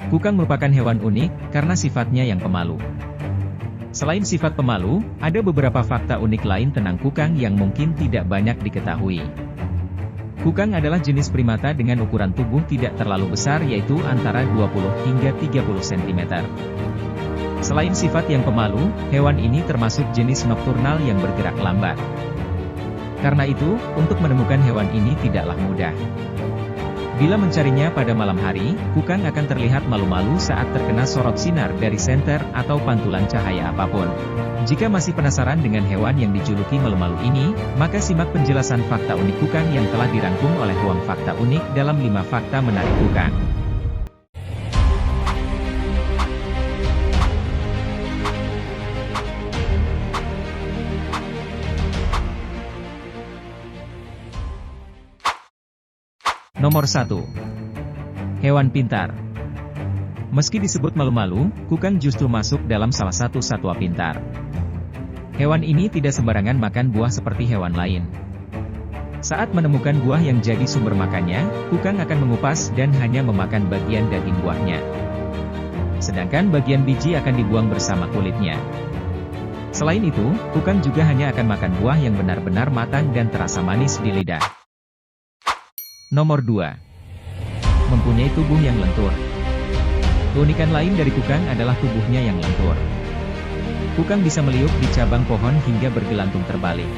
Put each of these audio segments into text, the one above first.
Kukang merupakan hewan unik, karena sifatnya yang pemalu. Selain sifat pemalu, ada beberapa fakta unik lain tentang kukang yang mungkin tidak banyak diketahui. Kukang adalah jenis primata dengan ukuran tubuh tidak terlalu besar yaitu antara 20 hingga 30 cm. Selain sifat yang pemalu, hewan ini termasuk jenis nokturnal yang bergerak lambat. Karena itu, untuk menemukan hewan ini tidaklah mudah. Bila mencarinya pada malam hari, kukang akan terlihat malu-malu saat terkena sorot sinar dari senter atau pantulan cahaya apapun. Jika masih penasaran dengan hewan yang dijuluki malu-malu ini, maka simak penjelasan fakta unik kukang yang telah dirangkum oleh Ruang Fakta Unik dalam 5 fakta menarik kukang. Nomor 1. Hewan pintar. Meski disebut malu-malu, kukang justru masuk dalam salah satu satwa pintar. Hewan ini tidak sembarangan makan buah seperti hewan lain. Saat menemukan buah yang jadi sumber makannya, kukang akan mengupas dan hanya memakan bagian daging buahnya. Sedangkan bagian biji akan dibuang bersama kulitnya. Selain itu, kukang juga hanya akan makan buah yang benar-benar matang dan terasa manis di lidah. Nomor 2. Mempunyai tubuh yang lentur. Keunikan lain dari kukang adalah tubuhnya yang lentur. Kukang bisa meliuk di cabang pohon hingga bergelantung terbalik.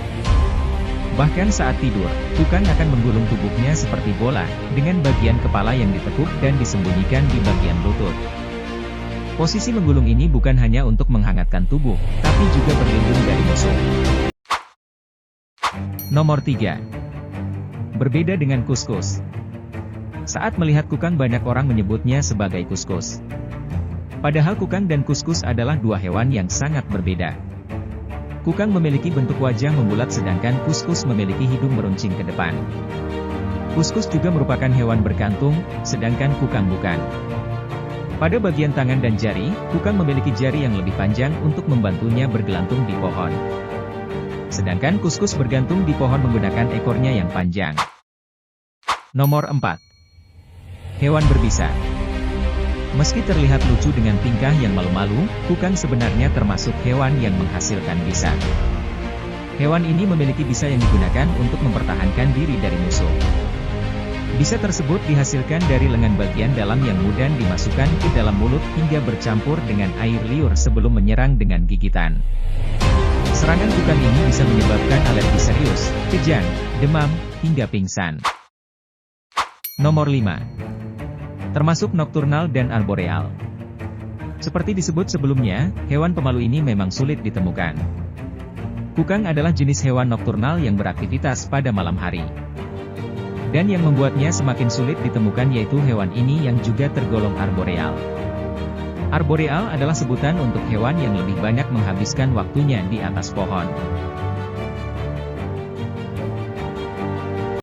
Bahkan saat tidur, kukang akan menggulung tubuhnya seperti bola, dengan bagian kepala yang ditekuk dan disembunyikan di bagian lutut. Posisi menggulung ini bukan hanya untuk menghangatkan tubuh, tapi juga berlindung dari musuh. Nomor 3. Berbeda dengan kuskus. Saat melihat kukang banyak orang menyebutnya sebagai kuskus. Padahal kukang dan kuskus adalah dua hewan yang sangat berbeda. Kukang memiliki bentuk wajah membulat sedangkan kuskus memiliki hidung meruncing ke depan. Kuskus juga merupakan hewan berkantung, sedangkan kukang bukan. Pada bagian tangan dan jari, kukang memiliki jari yang lebih panjang untuk membantunya bergelantung di pohon. Sedangkan kuskus bergantung di pohon menggunakan ekornya yang panjang. Nomor 4. Hewan berbisa. Meski terlihat lucu dengan tingkah yang malu-malu, kukang sebenarnya termasuk hewan yang menghasilkan bisa. Hewan ini memiliki bisa yang digunakan untuk mempertahankan diri dari musuh. Bisa tersebut dihasilkan dari lengan bagian dalam yang mudah dimasukkan ke dalam mulut hingga bercampur dengan air liur sebelum menyerang dengan gigitan. Serangan kukang ini bisa menyebabkan alergi serius, kejang, demam, hingga pingsan. Nomor 5. Termasuk nokturnal dan arboreal. Seperti disebut sebelumnya, hewan pemalu ini memang sulit ditemukan. Kukang adalah jenis hewan nokturnal yang beraktivitas pada malam hari. Dan yang membuatnya semakin sulit ditemukan yaitu hewan ini yang juga tergolong arboreal. Arboreal adalah sebutan untuk hewan yang lebih banyak menghabiskan waktunya di atas pohon.